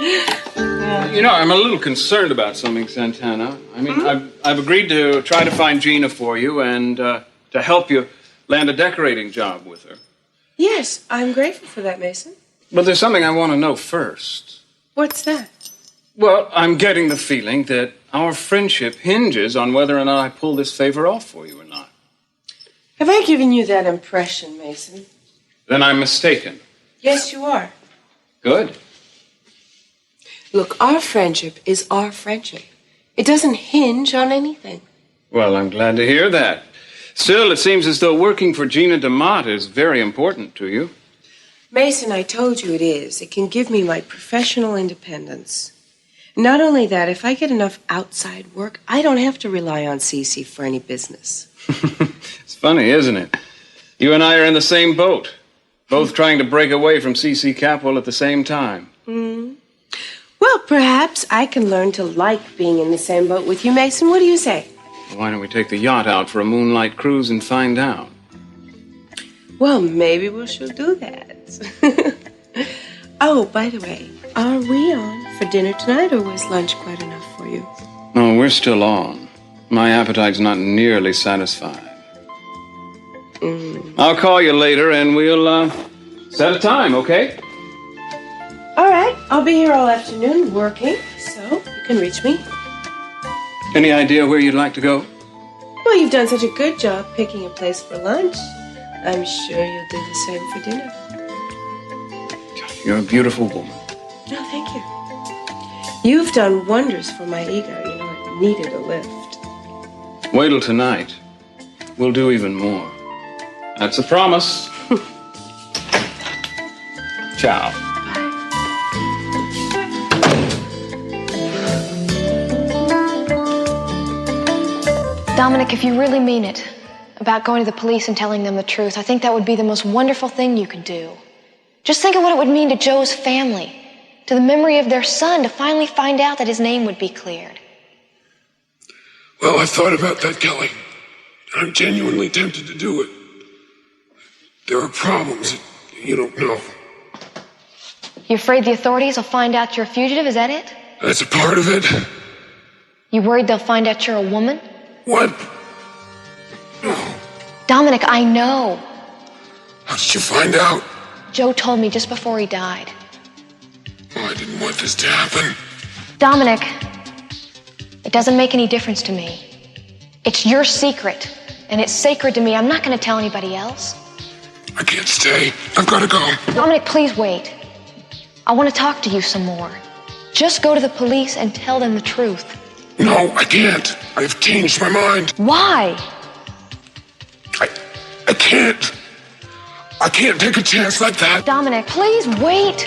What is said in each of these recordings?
I'm a little concerned about something, Santana. I mean, I've agreed to try to find Gina for you and to help you land a decorating job with her. Yes, I'm grateful for that, Mason. But there's something I want to know first. What's that? Well, I'm getting the feeling that our friendship hinges on whether or not I pull this favor off for you or not. Have I given you that impression, Mason? Then I'm mistaken. Yes, you are. Good. Look, our friendship is our friendship. It doesn't hinge on anything. Well, I'm glad to hear that. Still, it seems as though working for Gina DeMott is very important to you. Mason, I told you it is. It can give me my professional independence. Not only that, if I get enough outside work, I don't have to rely on Cece for any business. It's funny, isn't it? You and I are in the same boat, both trying to break away from CC Capwell at the same time. Well, perhaps I can learn to like being in the same boat with you, Mason. What do you say? Why don't we take the yacht out for a moonlight cruise and find out? Well, maybe we should do that. Oh, by the way, are we on for dinner tonight, or was lunch quite enough for you? No, we're still on. My appetite's not nearly satisfied. I'll call you later and we'll set a time, okay? All right, I'll be here all afternoon working, so you can reach me. Any idea where you'd like to go? Well, you've done such a good job picking a place for lunch. I'm sure you'll do the same for dinner. You're a beautiful woman. No, thank you. You've done wonders for my ego. You know, it needed a lift. Wait till tonight. We'll do even more. That's a promise. Ciao. Dominic, if you really mean it about going to the police and telling them the truth, I think that would be the most wonderful thing you could do. Just think of what it would mean to Joe's family, to the memory of their son, to finally find out that his name would be cleared. Well, I've thought about that, Kelly. I'm genuinely tempted to do it. There are problems that you don't know. You afraid the authorities will find out you're a fugitive, is that it? That's a part of it. You worried they'll find out you're a woman? What? No. Dominic, I know. How did you find out? Joe told me just before he died. Oh, I didn't want this to happen. Dominic, it doesn't make any difference to me. It's your secret, and it's sacred to me. I'm not going to tell anybody else. I can't stay. I've got to go. Dominic, please wait. I want to talk to you some more. Just go to the police and tell them the truth. No, I can't. I've changed my mind. Why? I can't. I can't take a chance like that. Dominic, please wait.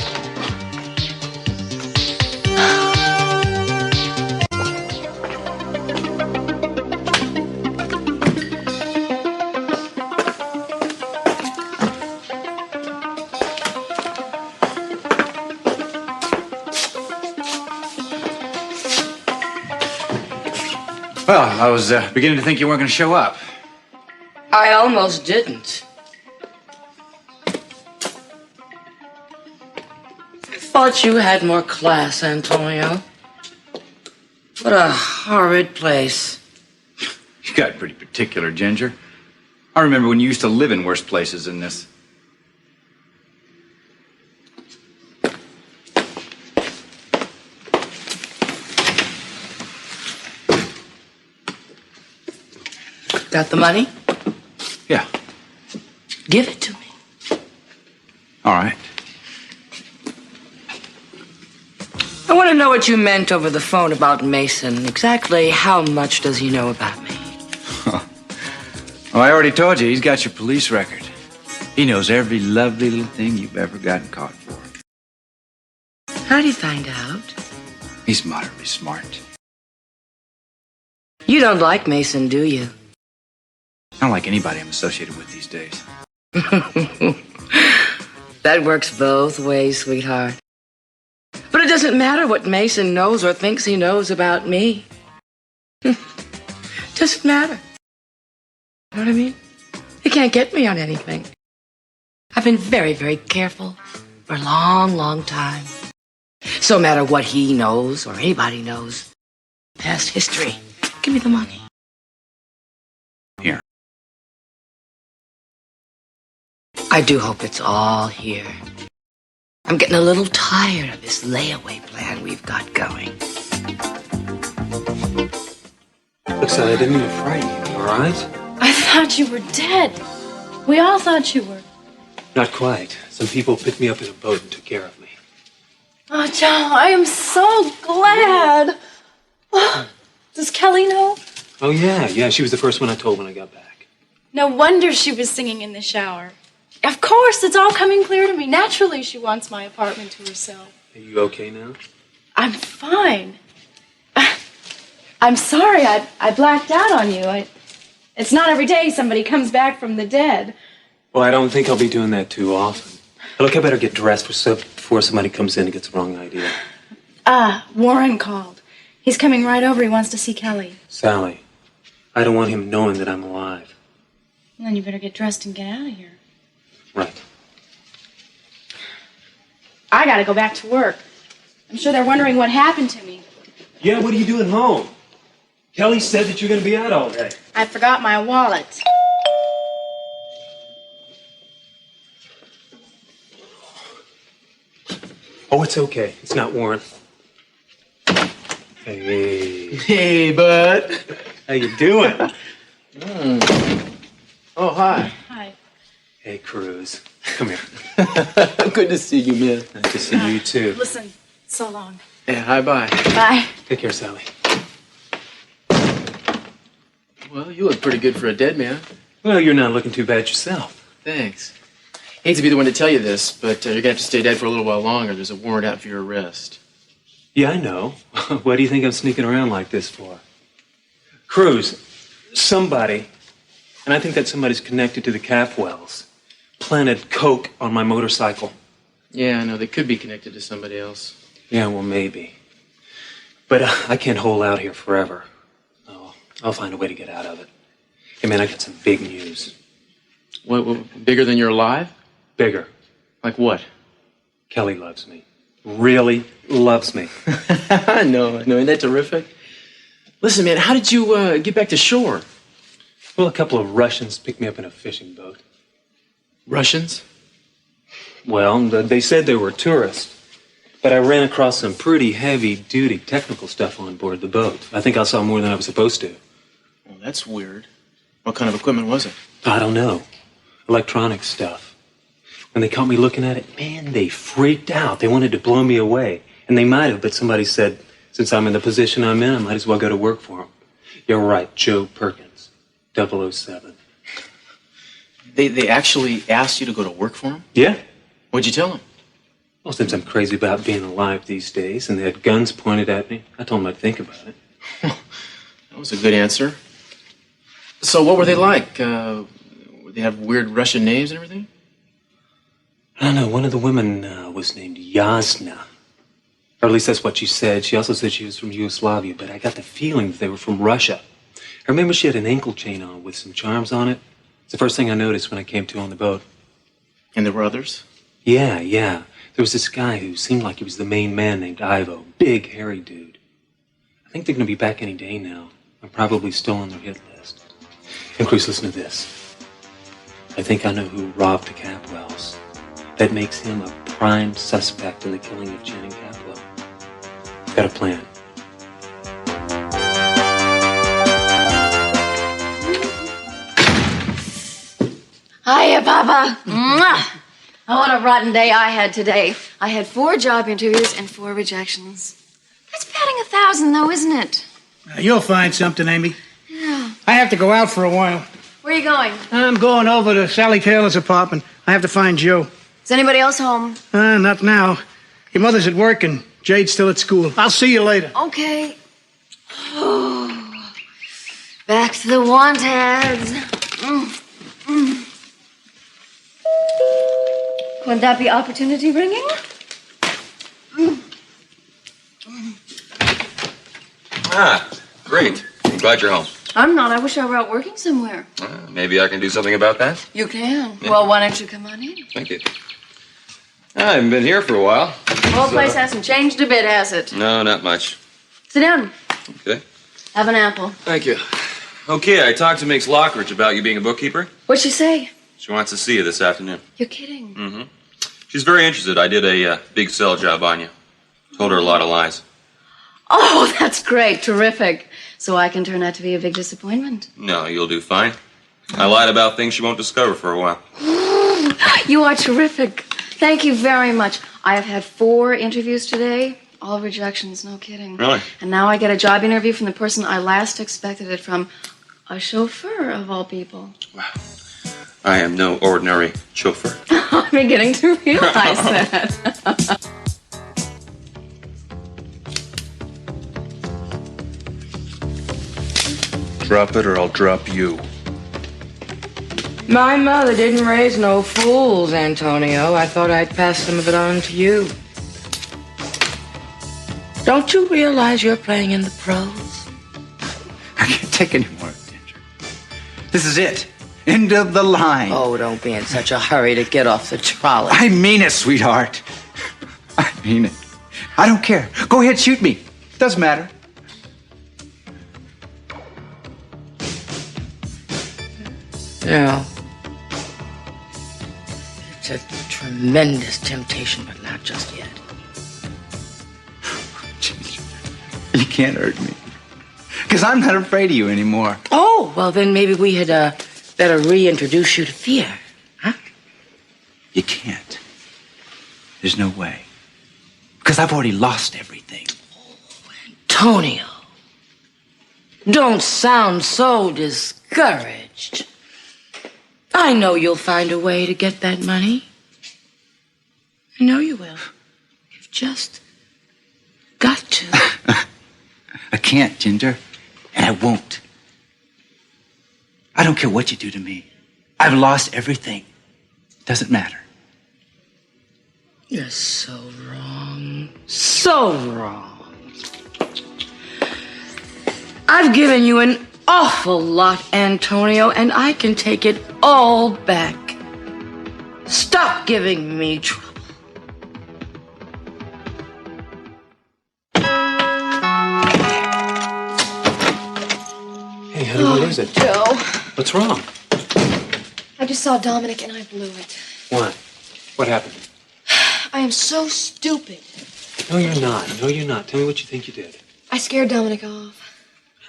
Well, I was beginning to think you weren't going to show up. I almost didn't. I thought you had more class, Antonio. What a horrid place. You got pretty particular, Ginger. I remember when you used to live in worse places than this. Got the money? Yeah. Give it to me. All right. I want to know what you meant over the phone about Mason. Exactly how much does he know about me? Well, I already told you, he's got your police record. He knows every lovely little thing you've ever gotten caught for. How do you find out? He's moderately smart. You don't like Mason, do you? I don't like anybody I'm associated with these days. That works both ways, sweetheart. But it doesn't matter what Mason knows or thinks he knows about me. Doesn't matter. You know what I mean? He can't get me on anything. I've been very, very careful for a long, long time. So no matter what he knows or anybody knows, past history, give me the money. Here. I do hope it's all here. I'm getting a little tired of this layaway plan we've got going. Look, Sally, I didn't even frighten you, all right? I thought you were dead. We all thought you were. Not quite. Some people picked me up in a boat and took care of me. Oh, Joe, I am so glad. Does Kelly know? Oh, yeah, she was the first one I told when I got back. No wonder she was singing in the shower. Of course, it's all coming clear to me. Naturally, she wants my apartment to herself. Are you okay now? I'm fine. I'm sorry I blacked out on you. It's not every day somebody comes back from the dead. Well, I don't think I'll be doing that too often. Look, I better get dressed before somebody comes in and gets the wrong idea. Warren called. He's coming right over. He wants to see Kelly. Sally, I don't want him knowing that I'm alive. Well, then you better get dressed and get out of here. Right. I gotta go back to work. I'm sure they're wondering what happened to me. Yeah, what are you doing home? Kelly said that you're going to be out all day. I forgot my wallet. Oh, it's okay. It's not Warren. Hey. Hey, bud. How you doing? Oh, hi. Hi. Hey, Cruz. Come here. Good to see you, man. Nice to see you, too. Listen, so long. Yeah, hi, bye. Bye. Take care, Sally. Well, you look pretty good for a dead man. Well, you're not looking too bad yourself. Thanks. Hate to be the one to tell you this, but you're gonna have to stay dead for a little while longer. There's a warrant out for your arrest. Yeah, I know. What do you think I'm sneaking around like this for? Cruz, somebody, and I think that somebody's connected to the Capwells, planted coke on my motorcycle. Yeah, I know. They could be connected to somebody else. Yeah, well, maybe. But I can't hold out here forever. Oh, I'll find a way to get out of it. Hey, man, I got some big news. What, bigger than you're alive? Bigger. Like what? Kelly loves me. Really loves me. I know. Isn't that terrific? Listen, man, how did you get back to shore? Well, a couple of Russians picked me up in a fishing boat. Russians? Well, they said they were tourists. But I ran across some pretty heavy-duty technical stuff on board the boat. I think I saw more than I was supposed to. Well, that's weird. What kind of equipment was it? I don't know. Electronic stuff. When they caught me looking at it, man, they freaked out. They wanted to blow me away. And they might have, but somebody said, since I'm in the position I'm in, I might as well go to work for them. You're right, Joe Perkins, 007. They actually asked you to go to work for them? Yeah? What'd you tell them? Well, since I'm crazy about being alive these days, and they had guns pointed at me, I told them I'd think about it. That was a good answer. So what were they like? They have weird Russian names and everything? I don't know. One of the women was named Yasna. Or at least that's what she said. She also said she was from Yugoslavia, but I got the feeling that they were from Russia. I remember she had an ankle chain on with some charms on it. It's the first thing I noticed when I came to on the boat. And there were others? Yeah. There was this guy who seemed like he was the main man named Ivo. Big, hairy dude. I think they're going to be back any day now. I'm probably still on their hit list. And Cruz, listen to this. I think I know who robbed the Capwells. That makes him a prime suspect in the killing of Channing Capwell. Got a plan. Hiya, Papa. Mwah! Oh, what a rotten day I had today. I had 4 job interviews and 4 rejections. That's batting 1,000, though, isn't it? You'll find something, Amy. Yeah. I have to go out for a while. Where are you going? I'm going over to Sally Taylor's apartment. I have to find Joe. Is anybody else home? Not now. Your mother's at work and Jade's still at school. I'll see you later. Okay. Back to the wanted. Would that be opportunity ringing? Ah, great. I'm glad you're home. I'm not. I wish I were out working somewhere. Maybe I can do something about that. You can. Well, why don't you come on in? Thank you. I haven't been here for a while. The whole place hasn't changed a bit, has it? No, not much. Sit down. Okay. Have an apple. Thank you. Okay, I talked to Mix Lockridge about you being a bookkeeper. What'd she say? She wants to see you this afternoon. You're kidding. Mm-hmm. She's very interested. I did a big sell job on you. Told her a lot of lies. Oh, that's great. Terrific. So I can turn out to be a big disappointment. No, you'll do fine. I lied about things she won't discover for a while. You are terrific. Thank you very much. I have had 4 interviews today. All rejections, no kidding. Really? And now I get a job interview from the person I last expected it from. A chauffeur, of all people. Wow. I am no ordinary chauffeur. I'm beginning to realize that. Drop it or I'll drop you. My mother didn't raise no fools, Antonio. I thought I'd pass some of it on to you. Don't you realize you're playing in the pros? I can't take any more, Ginger. This is it. End of the line. Oh, don't be in such a hurry to get off the trolley. I mean it, sweetheart. I mean it. I don't care. Go ahead, shoot me. Doesn't matter. Yeah. It's a tremendous temptation, but not just yet. Ginger, you can't hurt me. Because I'm not afraid of you anymore. Oh, well, then maybe we had better reintroduce you to fear, huh? You can't. There's no way. Because I've already lost everything. Antonio, don't sound so discouraged. I know you'll find a way to get that money. I know you will. You've just got to. I can't, Ginger. And I won't. I don't care what you do to me. I've lost everything. Doesn't matter. You're so wrong. So wrong. I've given you an awful lot, Antonio, and I can take it all back. Stop giving me trouble. Hey, honey, what is it? Joe, What's wrong? I just saw Dominic and I blew it. What? What happened? I am so stupid. No, you're not. No, you're not. Tell me what you think you did. I scared Dominic off.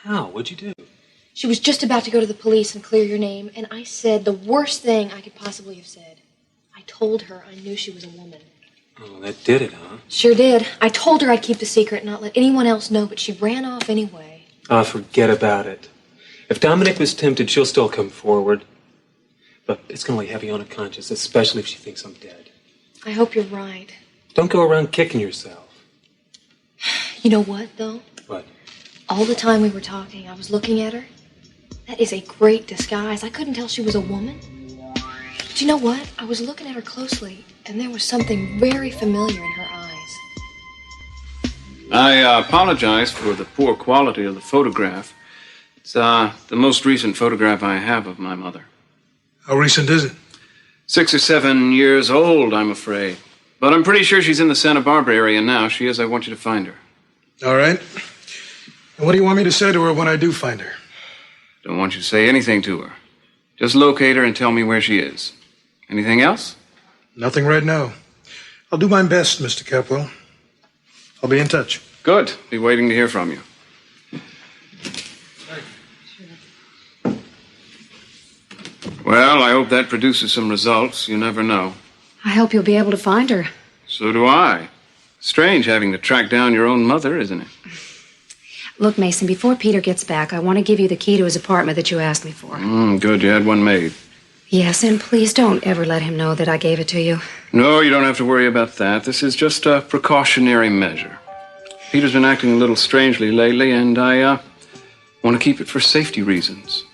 How? What'd you do? She was just about to go to the police and clear your name, and I said the worst thing I could possibly have said. I told her I knew she was a woman. Oh, that did it, huh? Sure did. I told her I'd keep the secret and not let anyone else know, but she ran off anyway. Ah, forget about it. If Dominic was tempted, she'll still come forward. But it's going to lay heavy on her conscience, especially if she thinks I'm dead. I hope you're right. Don't go around kicking yourself. You know what, though? What? All the time we were talking, I was looking at her. That is a great disguise. I couldn't tell she was a woman. But you know what? I was looking at her closely, and there was something very familiar in her eyes. I apologize for the poor quality of the photograph. It's the most recent photograph I have of my mother. How recent is it? 6 or 7 years old, I'm afraid. But I'm pretty sure she's in the Santa Barbara area now. She is. I want you to find her. All right. And what do you want me to say to her when I do find her? Don't want you to say anything to her. Just locate her and tell me where she is. Anything else? Nothing right now. I'll do my best, Mr. Capwell. I'll be in touch. Good. Be waiting to hear from you. Well, I hope that produces some results. You never know. I hope you'll be able to find her. So do I. Strange having to track down your own mother, isn't it? Look, Mason, before Peter gets back, I want to give you the key to his apartment that you asked me for. Good. You had one made. Yes, and please don't ever let him know that I gave it to you. No, you don't have to worry about that. This is just a precautionary measure. Peter's been acting a little strangely lately, and I want to keep it for safety reasons.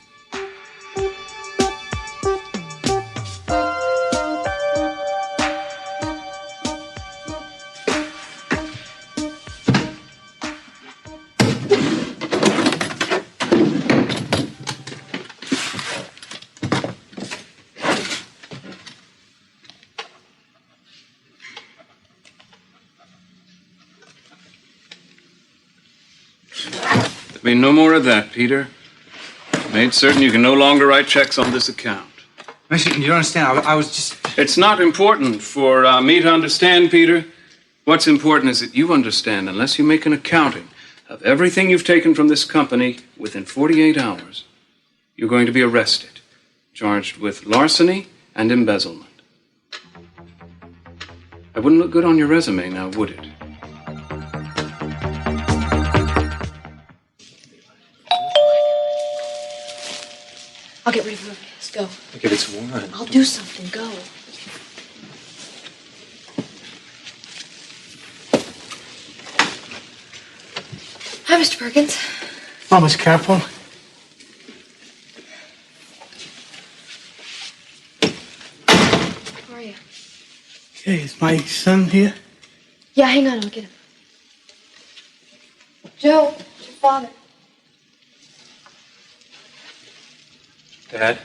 I mean, no more of that, Peter. Made certain you can no longer write checks on this account. Mason, you don't understand. I was just... It's not important for me to understand, Peter. What's important is that you understand, unless you make an accounting of everything you've taken from this company within 48 hours, you're going to be arrested, charged with larceny and embezzlement. That wouldn't look good on your resume now, would it? I'll get rid of whoever it is. Go. Look, if it's Warren. I'll do something. Go. Hi, Mr. Perkins. Oh, Miss Capwell. How are you? Hey, is my son here? Yeah, hang on. I'll get him. Joe, it's your father. Dad?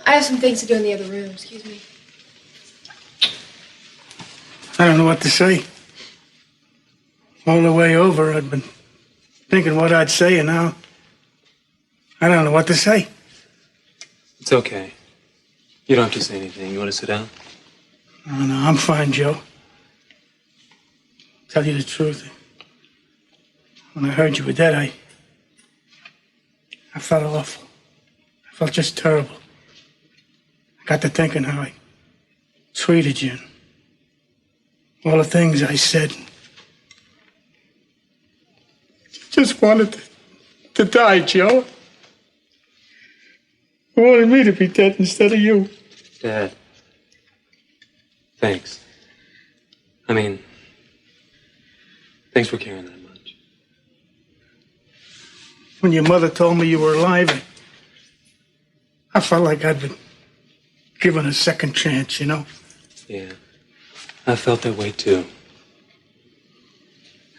I have some things to do in the other room. Excuse me. I don't know what to say. All the way over, I'd been thinking what I'd say, and now I don't know what to say. It's okay. You don't have to say anything. You want to sit down? No, I'm fine, Joe. Tell you the truth. When I heard you were dead, I felt awful. I felt just terrible. I got to thinking how I treated you. All the things I said. Just wanted to die, Joe. I wanted me to be dead instead of you. Dad. Thanks. I mean, thanks for caring that much. When your mother told me you were alive, I felt like I'd been given a second chance, you know? Yeah. I felt that way too.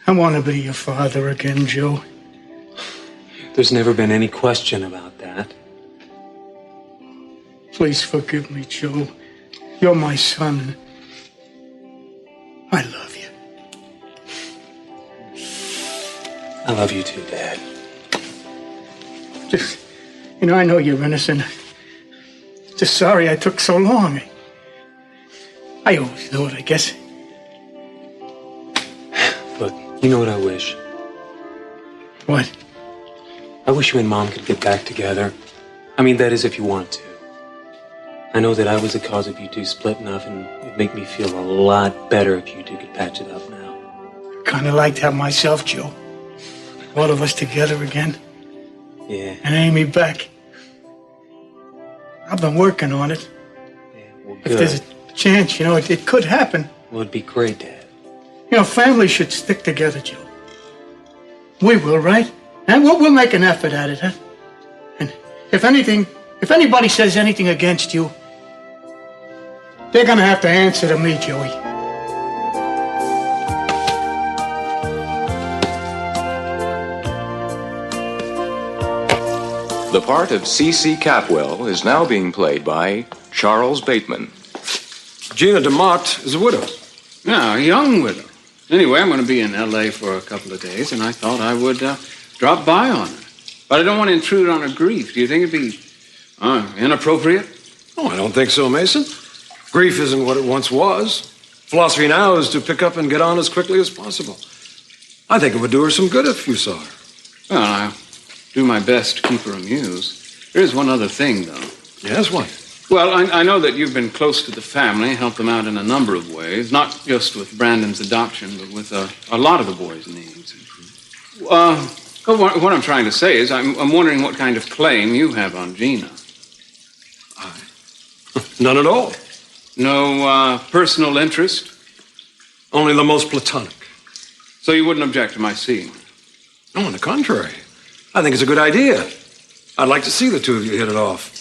I want to be your father again, Joe. There's never been any question about that. Please forgive me, Joe. You're my son. I love you. I love you too, Dad. Just, I know you're innocent. Just sorry I took so long. I always knew it, I guess. Look, you know what I wish? What? I wish you and Mom could get back together. I mean, that is if you want to. I know that I was the cause of you two splitting up, and it'd make me feel a lot better if you two could patch it up now. Kind of like that myself, Joe. All of us together again. Yeah. And Amy back. I've been working on it. Yeah, well, If good. there's a chance, it could happen. Well, it'd be great, Dad. Families should stick together, Joe. We will, right? And we'll make an effort at it, huh? And if anybody says anything against you, they're gonna have to answer to me, Joey. The part of C.C. Capwell is now being played by Charles Bateman. Gina DeMott is a widow. Yeah, a young widow. Anyway, I'm going to be in L.A. for a couple of days, and I thought I would drop by on her. But I don't want to intrude on her grief. Do you think it'd be inappropriate? Oh, I don't think so, Mason. Grief isn't what it once was. Philosophy now is to pick up and get on as quickly as possible. I think it would do her some good if you saw her. Well, I'll do my best to keep her amused. There is one other thing, though. Yes, what? Well, I know that you've been close to the family, helped them out in a number of ways, not just with Brandon's adoption, but with a lot of the boys' needs. What I'm trying to say is I'm wondering what kind of claim you have on Gina. None at all. No personal interest? Only the most platonic. So you wouldn't object to my seeing her? No, on the contrary. I think it's a good idea. I'd like to see the two of you hit it off.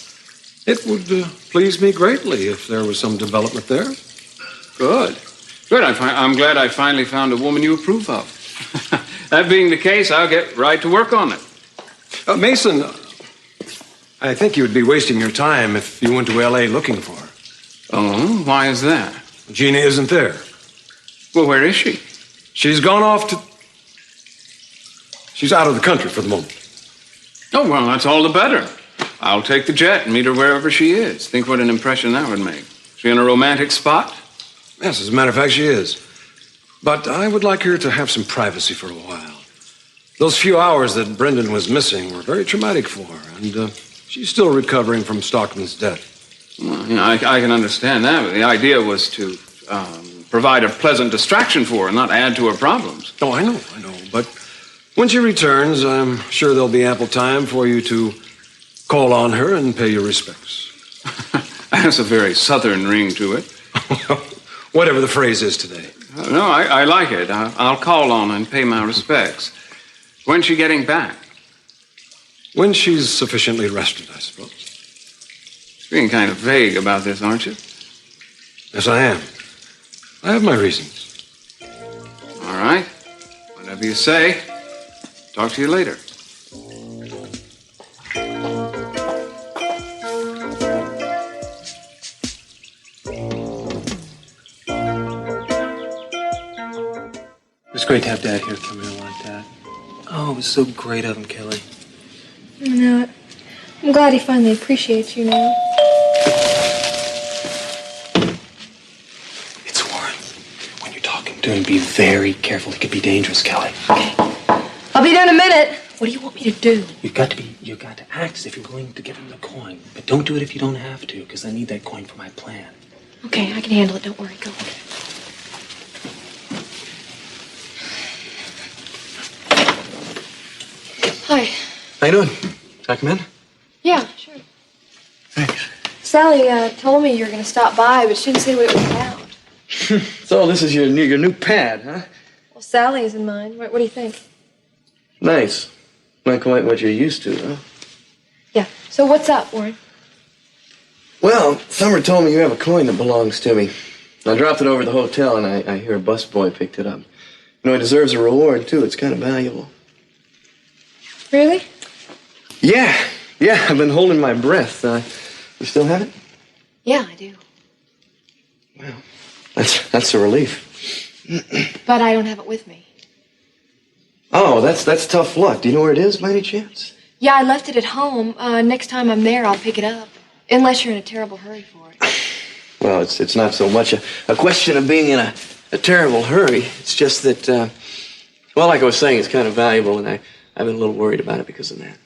It would please me greatly if there was some development there. Good. Good. I'm glad I finally found a woman you approve of. That being the case, I'll get right to work on it. Mason, I think you would be wasting your time if you went to L.A. looking for her. Oh, why is that? Gina isn't there. Well, where is she? She's gone off to She's out of the country for the moment. Oh, well, that's all the better. I'll take the jet and meet her wherever she is. Think what an impression that would make. She in a romantic spot? Yes, as a matter of fact, she is. But I would like her to have some privacy for a while. Those few hours that Brendan was missing were very traumatic for her, and she's still recovering from Stockman's death. Well, I can understand that, but the idea was to provide a pleasant distraction for her, not add to her problems. Oh, I know. But when she returns, I'm sure there'll be ample time for you to call on her and pay your respects. That's a very southern ring to it. Whatever the phrase is today. No, I like it. I'll call on and pay my respects. When's she getting back? When she's sufficiently rested, I suppose. You're being kind of vague about this, aren't you? Yes, I am. I have my reasons. All right. Whatever you say. Talk to you later. It was great to have Dad here come in like that. Oh, it was so great of him, Kelly. I know it. I'm glad he finally appreciates you now. It's Warren. When you're talking to him, be very careful. He could be dangerous, Kelly. Okay. I'll be there in a minute. What do you want me to do? You've got to act as if you're willing to give him the coin. But don't do it if you don't have to, because I need that coin for my plan. Okay, I can handle it. Don't worry. Go. Hi. How you doing? Can I come in? Yeah, sure. Thanks. Sally told me you were going to stop by, but she didn't say what it was about. So this is your new pad, huh? Well, Sally is in mine. What do you think? Nice. Not quite what you're used to, huh? Yeah. So what's up, Warren? Well, Summer told me you have a coin that belongs to me. I dropped it over at the hotel, and I hear a busboy picked it up. You know, he deserves a reward, too. It's kind of valuable. Really? Yeah. I've been holding my breath. You still have it? Yeah, I do. Well, that's a relief. But I don't have it with me. Oh, that's tough luck. Do you know where it is, by any chance? Yeah, I left it at home. Next time I'm there, I'll pick it up. Unless you're in a terrible hurry for it. Well, it's not so much a question of being in a terrible hurry. It's just that, well, like I was saying, it's kind of valuable, and I've been a little worried about it because of that.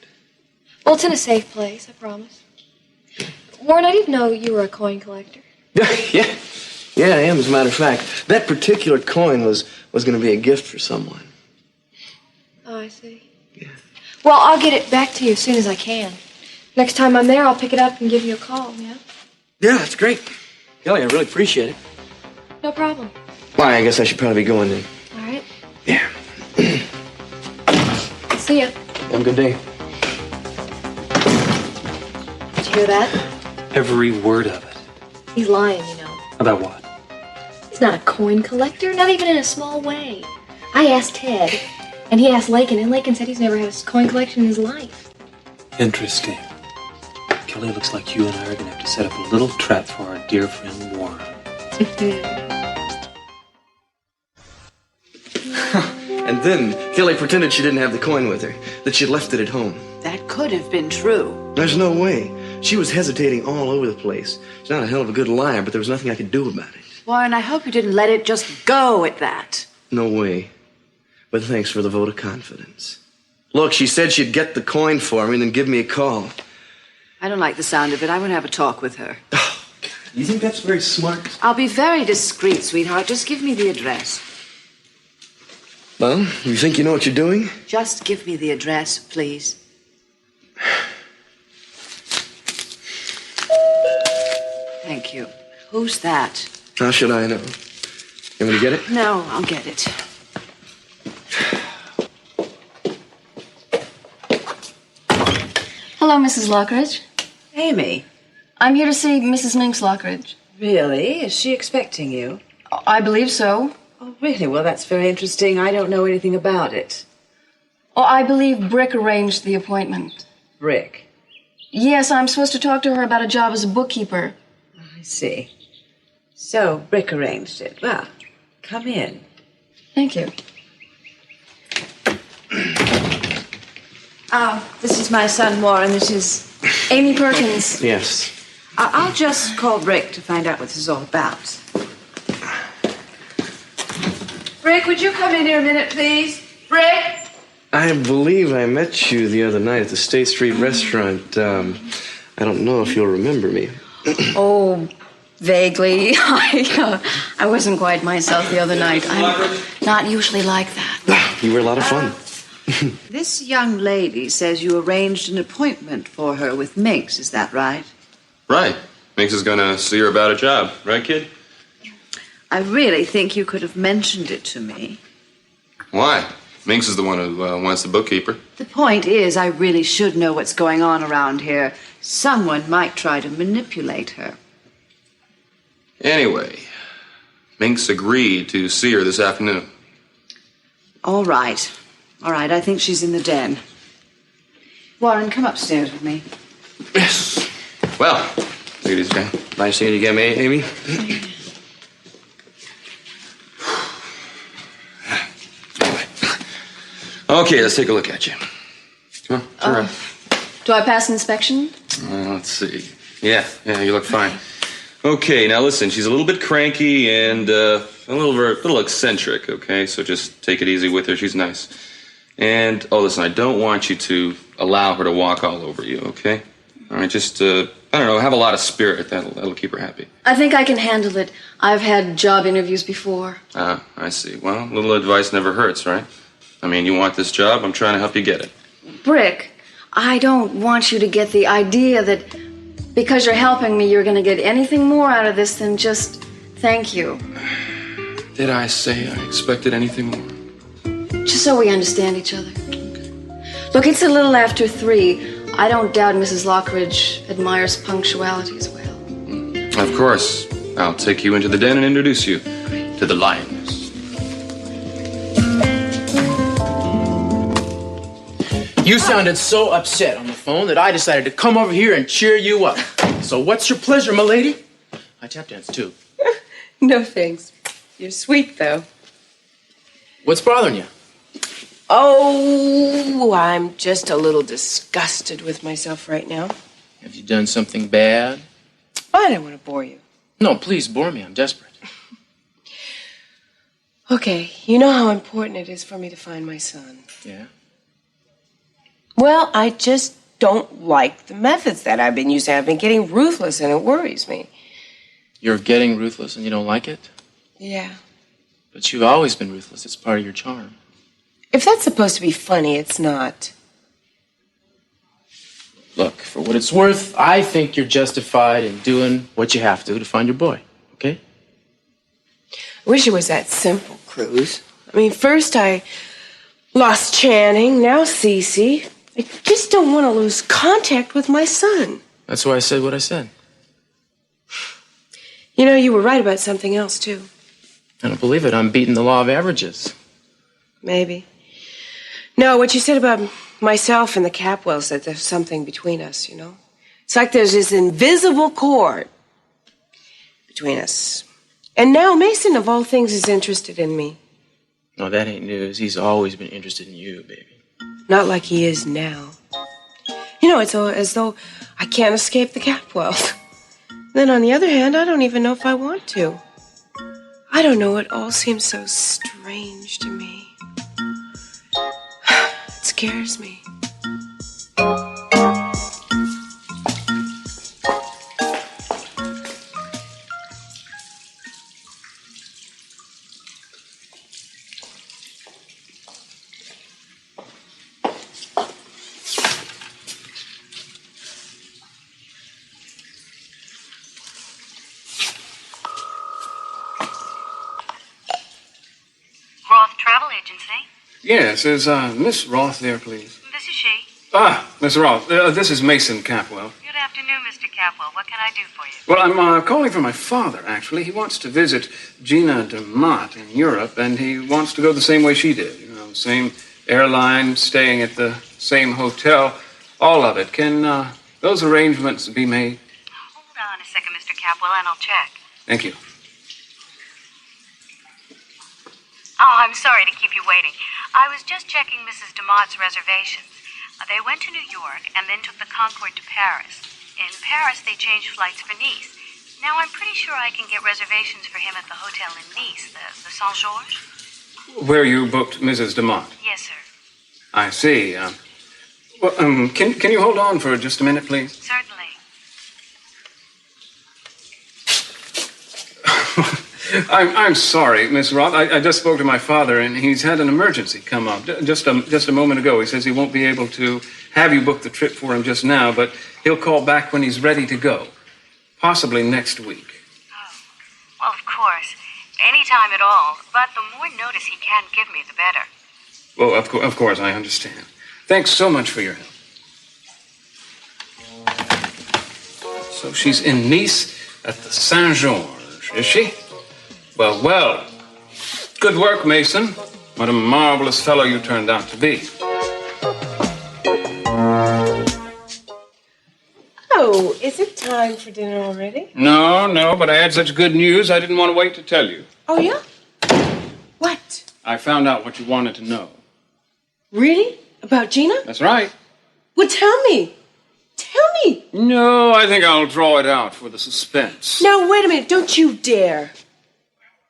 Well, it's in a safe place, I promise. Warren, I didn't know you were a coin collector. Yeah, I am, as a matter of fact. That particular coin was going to be a gift for someone. Oh, I see. Yeah. Well, I'll get it back to you as soon as I can. Next time I'm there, I'll pick it up and give you a call, yeah? Yeah, that's great. Kelly, I really appreciate it. No problem. Well, I guess I should probably be going then. All right. Yeah. See ya. Have a good day. Did you hear that? Every word of it. He's lying, you know. About what? He's not a coin collector, not even in a small way. I asked Ted, and he asked Lakin, and Lakin said he's never had a coin collection in his life. Interesting. Kelly, looks like you and I are going to have to set up a little trap for our dear friend Warren. And then Kelly pretended she didn't have the coin with her, that she'd left it at home. That could have been true. There's no way. She was hesitating all over the place. She's not a hell of a good liar, but there was nothing I could do about it. Warren, I hope you didn't let it just go at that. No way. But thanks for the vote of confidence. Look, she said she'd get the coin for me and then give me a call. I don't like the sound of it. I want to have a talk with her. You think that's very smart? I'll be very discreet, sweetheart. Just give me the address. Well, you think you know what you're doing? Just give me the address, please. Thank you. Who's that? How should I know? You want me to get it? No, I'll get it. Hello, Mrs. Lockridge. Amy. I'm here to see Mrs. Minx Lockridge. Really? Is she expecting you? I believe so. Oh, really? Well, that's very interesting. I don't know anything about it. Oh, I believe Brick arranged the appointment. Brick? Yes, I'm supposed to talk to her about a job as a bookkeeper. I see. So, Brick arranged it. Well, come in. Thank you. This is my son, Warren. This is Amy Perkins. Yes. I'll just call Brick to find out what this is all about. Brick, would you come in here a minute, please? Brick? I believe I met you the other night at the State Street restaurant. I don't know if you'll remember me. Oh, vaguely. I wasn't quite myself the other night. I'm not usually like that. You were a lot of fun. This young lady says you arranged an appointment for her with Minx. Is that right? Right. Minx is gonna see her about a job. Right, kid? I really think you could have mentioned it to me. Why? Minx is the one who wants the bookkeeper. The point is, I really should know what's going on around here. Someone might try to manipulate her. Anyway, Minx agreed to see her this afternoon. All right. All right, I think she's in the den. Warren, come upstairs with me. Yes. Well, take it easy, Dan. Nice seeing you again, Amy. Okay, let's take a look at you. Come on, turn around. Do I pass inspection? Let's see. Yeah, you look fine. Okay, now listen, she's a little bit cranky and a little eccentric, okay? So just take it easy with her. She's nice. And, listen, I don't want you to allow her to walk all over you, okay? All right, just, I don't know, have a lot of spirit. That'll keep her happy. I think I can handle it. I've had job interviews before. I see. Well, a little advice never hurts, right? I mean, you want this job, I'm trying to help you get it. Brick, I don't want you to get the idea that because you're helping me, you're going to get anything more out of this than just thank you. Did I say I expected anything more? Just so we understand each other. Look, it's a little after 3. I don't doubt Mrs. Lockridge admires punctuality as well. Of course. I'll take you into the den and introduce you to the lioness. You sounded so upset on the phone that I decided to come over here and cheer you up. So what's your pleasure, m'lady? I tap dance too. No thanks. You're sweet, though. What's bothering you? Oh, I'm just a little disgusted with myself right now. Have you done something bad? I don't want to bore you. No, please bore me. I'm desperate. Okay, you know how important it is for me to find my son. Yeah? Well, I just don't like the methods that I've been using. I've been getting ruthless, and it worries me. You're getting ruthless and you don't like it? Yeah. But you've always been ruthless. It's part of your charm. If that's supposed to be funny, it's not. Look, for what it's worth, I think you're justified in doing what you have to find your boy, okay? I wish it was that simple, Cruz. I mean, first I lost Channing, now Cece. I just don't want to lose contact with my son. That's why I said what I said. You know, you were right about something else, too. I don't believe it. I'm beating the law of averages. Maybe. No, what you said about myself and the Capwells, that there's something between us, you know? It's like there's this invisible cord between us. And now Mason, of all things, is interested in me. No, that ain't news. He's always been interested in you, baby. Not like he is now. You know, it's as though I can't escape the Capwells. Then on the other hand, I don't even know if I want to. I don't know, it all seems so strange to me. It scares me. Roth Travel Agency. Yes, is Miss Roth there, please? This is she. Miss Roth, this is Mason Capwell. Good afternoon, Mr. Capwell. What can I do for you? Well, I'm calling for my father, actually. He wants to visit Gina DeMott in Europe, and he wants to go the same way she did. You know, same airline, staying at the same hotel, all of it. Can those arrangements be made? Hold on a second, Mr. Capwell, and I'll check. Thank you. Oh, I'm sorry to keep you waiting. I was just checking Mrs. DeMott's reservations. They went to New York and then took the Concorde to Paris. In Paris, they changed flights for Nice. Now, I'm pretty sure I can get reservations for him at the hotel in Nice, the Saint-Georges. Where you booked Mrs. DeMont? Yes, sir. I see. Can you hold on for just a minute, please? Certainly. I'm sorry, Miss Roth. I just spoke to my father, and he's had an emergency come up just a moment ago. He says he won't be able to have you book the trip for him just now, but he'll call back when he's ready to go, possibly next week. Well, of course. Any time at all. But the more notice he can give me, the better. Well, of course, I understand. Thanks so much for your help. So she's in Nice at the Saint-Georges, is she? Well. Good work, Mason. What a marvelous fellow you turned out to be. Oh, is it time for dinner already? No, but I had such good news, I didn't want to wait to tell you. Oh, yeah? What? I found out what you wanted to know. Really? About Gina? That's right. Well, tell me. Tell me. No, I think I'll draw it out for the suspense. Now, wait a minute. Don't you dare.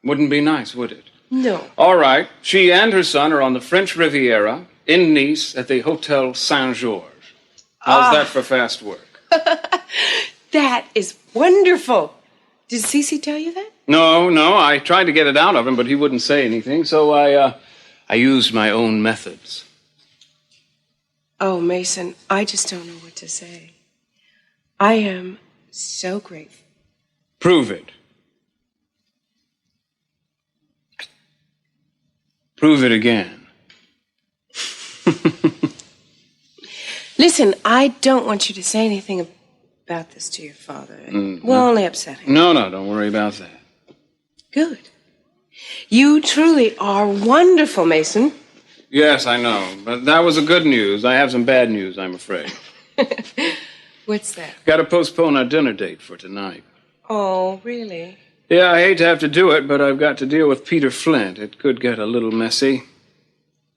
Wouldn't be nice, would it? No. All right. She and her son are on the French Riviera in Nice at the Hotel Saint-Georges. How's that for fast work? That is wonderful. Did Cece tell you that? No, I tried to get it out of him, but he wouldn't say anything, so I used my own methods. Oh, Mason, I just don't know what to say. I am so grateful. Prove it. Prove it again. Listen, I don't want you to say anything about this to your father. It will only upset him. No, don't worry about that. Good. You truly are wonderful, Mason. Yes, I know, but that was the good news. I have some bad news, I'm afraid. What's that? Got to postpone our dinner date for tonight. Oh, really? Yeah, I hate to have to do it, but I've got to deal with Peter Flint. It could get a little messy.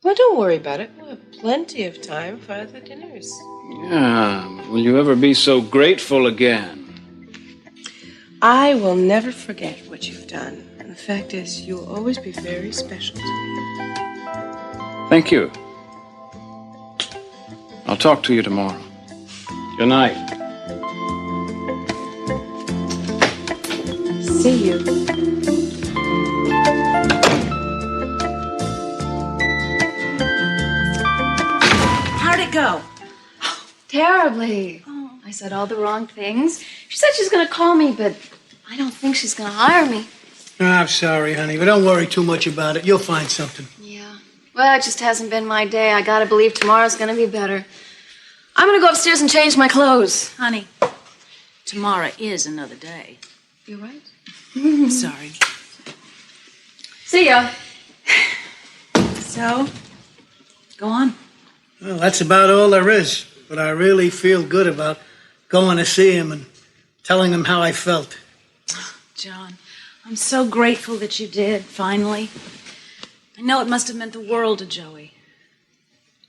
Well, don't worry about it. We'll have plenty of time for other dinners. Yeah, will you ever be so grateful again? I will never forget what you've done. And the fact is, you'll always be very special to me. Thank you. I'll talk to you tomorrow. Good night. See you. How'd it go? Terribly. I said all the wrong things. She said she's gonna call me, but I don't think she's gonna hire me. Oh, I'm sorry, honey, but don't worry too much about it. You'll find something. Well, it just hasn't been my day. I gotta believe tomorrow's gonna be better. I'm gonna go upstairs and change my clothes. Honey, tomorrow is another day. You're right. Sorry. See ya. So, go on. Well, that's about all there is. But I really feel good about going to see him and telling him how I felt. John, I'm so grateful that you did, finally. I know it must have meant the world to Joey.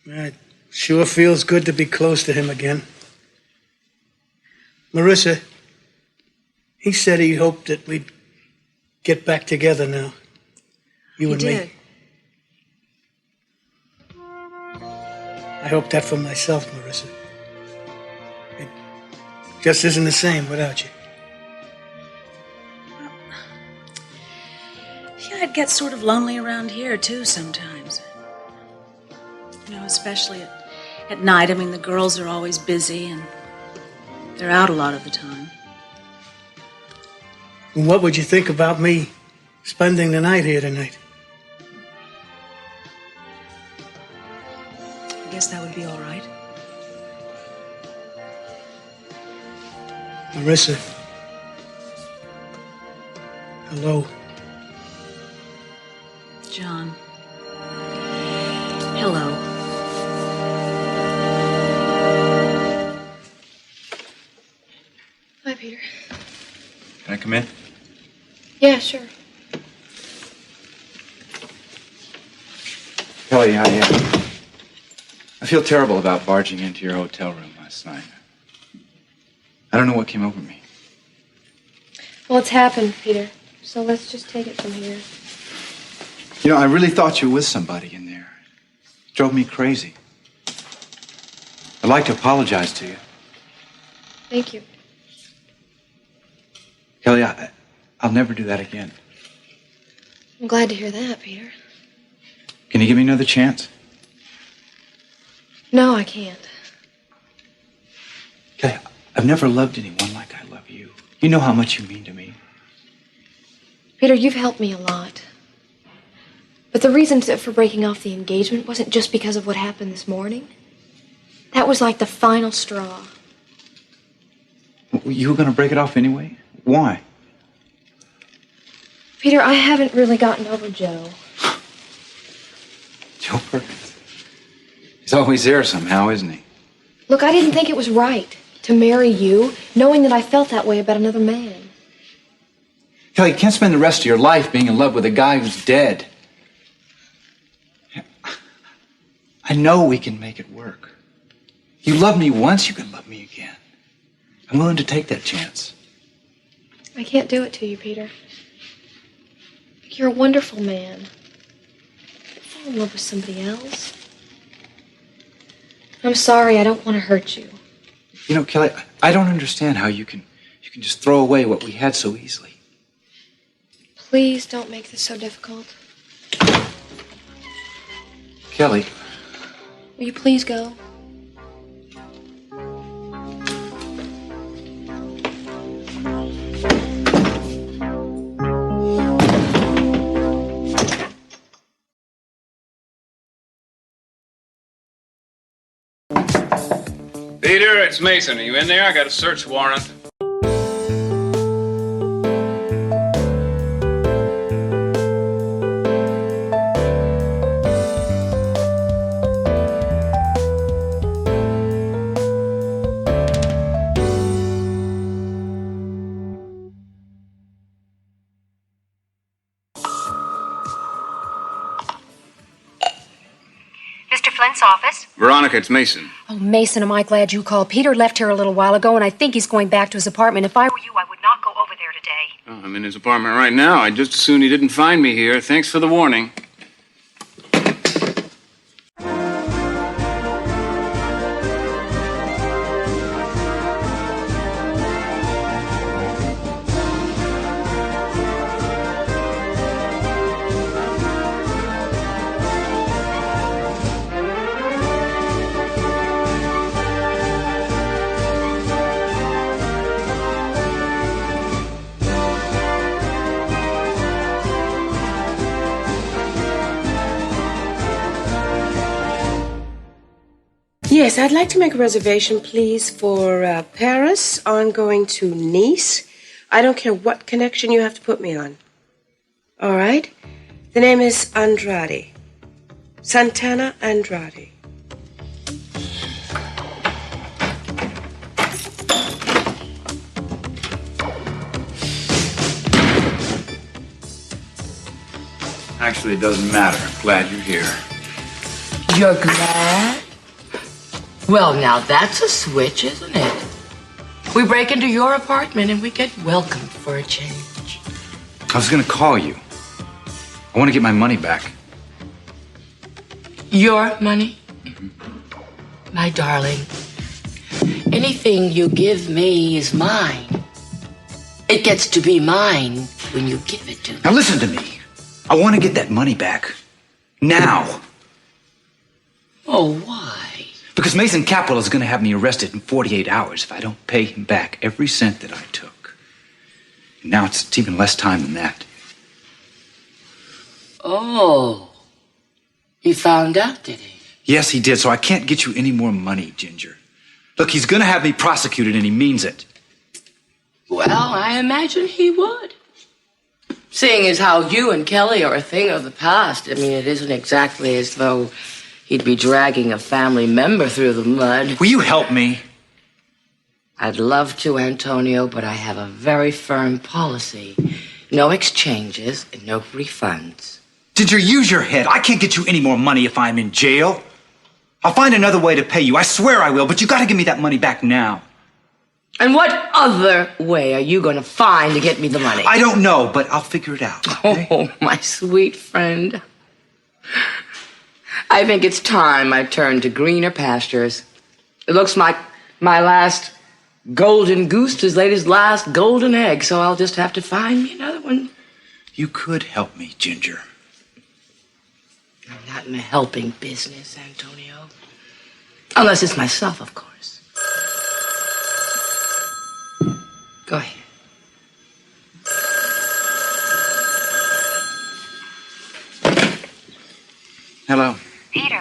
It sure feels good to be close to him again. Marissa, he said he hoped that we'd get back together now. You and me. I hope that for myself, Marissa. It just isn't the same without you. Yeah, it gets sort of lonely around here, too, sometimes. You know, especially at night. I mean, the girls are always busy, and they're out a lot of the time. And what would you think about me spending the night here tonight? I guess that would be all right. Marissa. Hello. John. Hello. Hi, Peter. Can I come in? Yeah, sure. Kelly, I feel terrible about barging into your hotel room last night. I don't know what came over me. Well, it's happened, Peter. So let's just take it from here. You know, I really thought you were with somebody in there. It drove me crazy. I'd like to apologize to you. Thank you. Kelly, I'll never do that again. I'm glad to hear that, Peter. Can you give me another chance? No, I can't. Kelly, I've never loved anyone like I love you. You know how much you mean to me. Peter, you've helped me a lot. But the reason for breaking off the engagement wasn't just because of what happened this morning. That was like the final straw. You were going to break it off anyway? Why? Peter, I haven't really gotten over Joe. Joe Perkins. He's always there somehow, isn't he? Look, I didn't think it was right to marry you, knowing that I felt that way about another man. Kelly, you can't spend the rest of your life being in love with a guy who's dead. I know we can make it work. You loved me once, you can love me again. I'm willing to take that chance. I can't do it to you, Peter. You're a wonderful man. Don't fall in love with somebody else. I'm sorry, I don't want to hurt you. You know, Kelly, I don't understand how you can just throw away what we had so easily. Please don't make this so difficult. Kelly. Will you please go? Peter, it's Mason. Are you in there? I got a search warrant. Mr. Flint's office? Veronica, it's Mason. Oh, Mason, am I glad you called. Peter left here a little while ago, and I think he's going back to his apartment. If I were you, I would not go over there today. Oh, I'm in his apartment right now. I'd just as soon he didn't find me here. Thanks for the warning. Yes, I'd like to make a reservation, please, for Paris on going to Nice. I don't care what connection you have to put me on. All right? The name is Andrade. Santana Andrade. Actually, it doesn't matter. I'm glad you're here. You're glad? Well, now that's a switch, isn't it? We break into your apartment and we get welcomed for a change. I was going to call you. I want to get my money back. Your money? My darling, anything you give me is mine. It gets to be mine when you give it to me. Now listen to me. I want to get that money back. Now. Oh, why? Because Mason Capwell is going to have me arrested in 48 hours if I don't pay him back every cent that I took. And now it's even less time than that. Oh. He found out, did he? Yes, he did, so I can't get you any more money, Ginger. Look, he's going to have me prosecuted, and he means it. Well, I imagine he would. Seeing as how you and Kelly are a thing of the past, I mean, it isn't exactly as though he'd be dragging a family member through the mud. Will you help me? I'd love to, Antonio, but I have a very firm policy. No exchanges and no refunds. Ginger, use your head. I can't get you any more money if I'm in jail. I'll find another way to pay you. I swear I will, but you gotta give me that money back now. And what other way are you going to find to get me the money? I don't know, but I'll figure it out. Okay? Oh, my sweet friend. I think it's time I turned to greener pastures. It looks like my last golden goose has laid his last golden egg, so I'll just have to find me another one. You could help me, Ginger. I'm not in the helping business, Antonio. Unless it's myself, of course. Go ahead. Hello. Peter.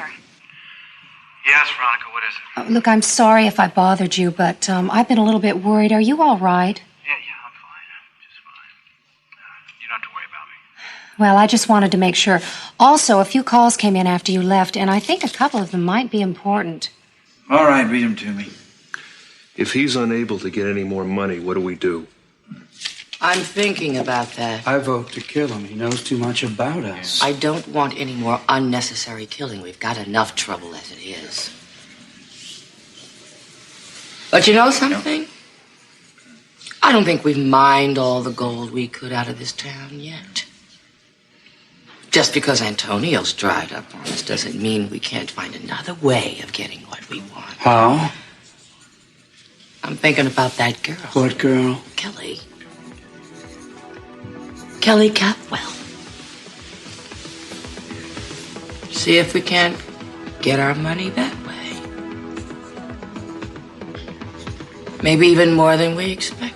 Yes, Veronica, what is it? Look, I'm sorry if I bothered you, but I've been a little bit worried. Are you all right? Yeah, I'm fine. I'm just fine. You don't have to worry about me. Well, I just wanted to make sure. Also, a few calls came in after you left, and I think a couple of them might be important. All right, read them to me. If he's unable to get any more money, what do we do? I'm thinking about that. I vote to kill him. He knows too much about us. I don't want any more unnecessary killing. We've got enough trouble as it is. But you know something? I don't think we've mined all the gold we could out of this town yet. Just because Antonio's dried up on us doesn't mean we can't find another way of getting what we want. How? I'm thinking about that girl. What girl? Kelly. Kelly Capwell. See if we can't get our money that way. Maybe even more than we expect.